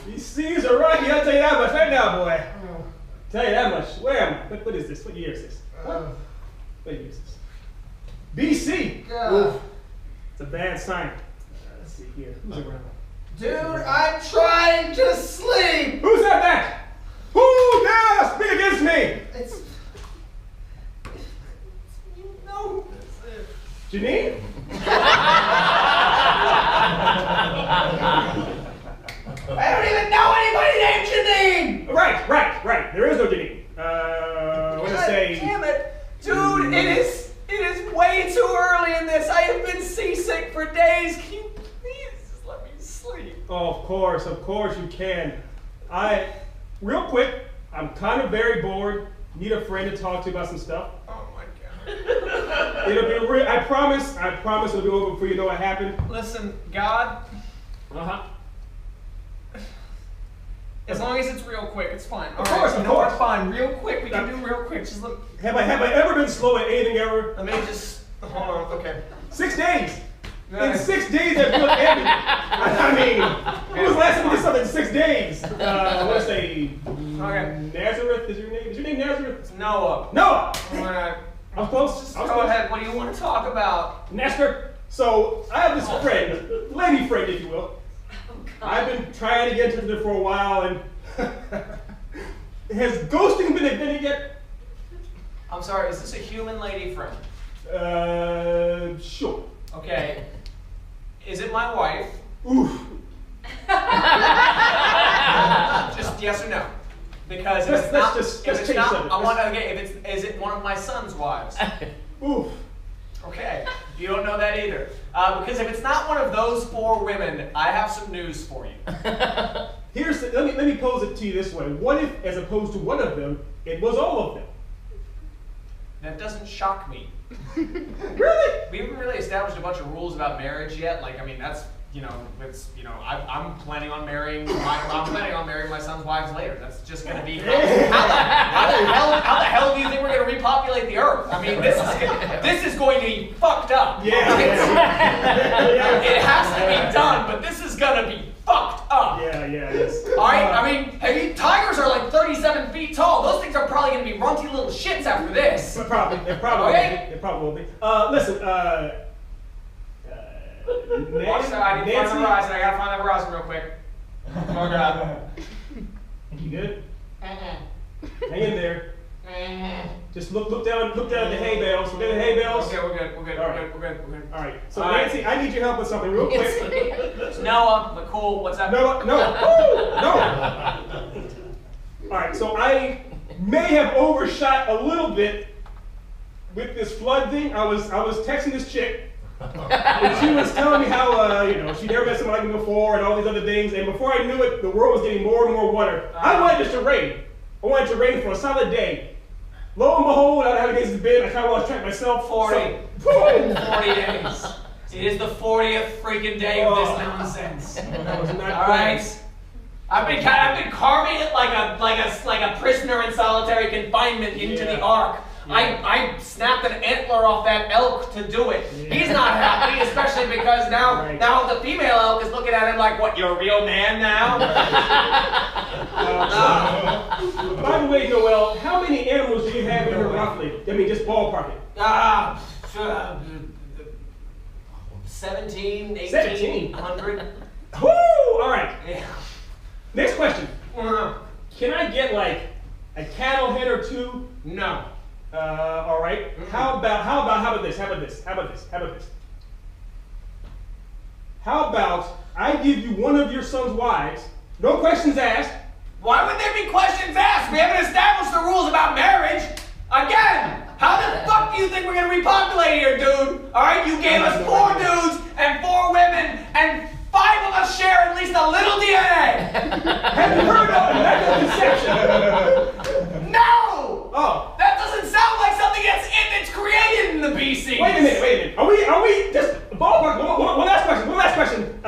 These C's are rocky, I'll tell you that much right now, boy. Tell you that much. Where am I? What is this? What year is this? What year is this? BC. Oof. It's a bad sign. Let's see here. Who's around? Dude, I'm trying to sleep. Who said that? Who dare speak against me? It's you know. Janine? I don't even know anybody named Janine! Right. There is no Janine. I want to say... Damn it. Dude, it is way too early in this. I have been seasick for days. Can you please just let me sleep? Oh, of course you can. Real quick, I'm kind of very bored. Need a friend to talk to about some stuff. Oh my God. It'll be real. I promise it'll be over before you know what happened. Listen, God. As long as it's real quick, it's fine. Of course. It's fine. Real quick, we can do real quick. Just look. Have I ever been slow at anything ever? Let me just hold on. Okay. 6 days. In 6 days, I feel ended. I mean, when was the last time we did something in 6 days? I want to say Nazareth. Is your name? Is your name Nazareth? It's Noah. Noah. Alright. I'm close. Go ahead. What do you want to talk about? Nestor. So I have this friend, lady friend, if you will. I've been trying to get in touch with her for a while, and has ghosting been invented yet? I'm sorry, is this a human lady friend? Sure. Okay. Is it my wife? Oof. Just yes or no. Because if Let's it's not, just if it's change not, subject. I want to. Okay, is it one of my son's wives? Oof. Okay, you don't know that either. Because if it's not one of those 4 women, I have some news for you. Let me pose it to you this way. What if, as opposed to one of them, it was all of them? That doesn't shock me. Really? We haven't really established a bunch of rules about marriage yet. Like, I mean, that's, I'm planning on marrying my son's wives later. That's just going to be, how the hell do you think we're going to repopulate the earth? I mean, this is going to be fucked up. Yeah. It has to be done, but this is going to be fucked up. Yes. Alright, I mean, tigers are like 37 feet tall. Those things are probably going to be runty little shits after this. They probably will be. Listen, I need to find the horizon. I gotta find the horizon real quick. Oh God. You good? Hang in there. Just look down at the hay bales. Look at the hay bales. Okay, we're good. We're good. All right. So Nancy, I need your help with something real quick. Noah, cool. What's up? No. All right. So I may have overshot a little bit with this flood thing. I was texting this chick. And she was telling me how, she'd never met someone like me before and all these other things. And before I knew it, the world was getting more and more water. I wanted it to rain. I wanted it to rain for a solid day. Lo and behold, I had against the bid. I kind of lost track myself. 40 days. It is the 40th freaking day of this nonsense. That was not all right. I've been carving it like a prisoner in solitary confinement into the ark. Yeah. I snapped an antler off that elk to do it. Yeah. He's not happy, especially because now the female elk is looking at him like, what, you're a real man now? By the way, Noel, how many animals do you have here roughly? I mean, just ballpark it. 17, 1,800. Woo! All right. Yeah. Next question. Can I get like a cattle head or 2? No. All right. How about this? How about I give you one of your son's wives, no questions asked. Why would there be questions asked? We haven't established the rules about marriage. Again, how the fuck do you think we're gonna repopulate here, dude? All right, you gave us 4 dudes and 4 women, and 5 of us share at least a little DNA. Have you heard of medical conception? No. Oh. That doesn't sound like something that's created in the BC. Wait a minute. Are we just ballpark? One last question.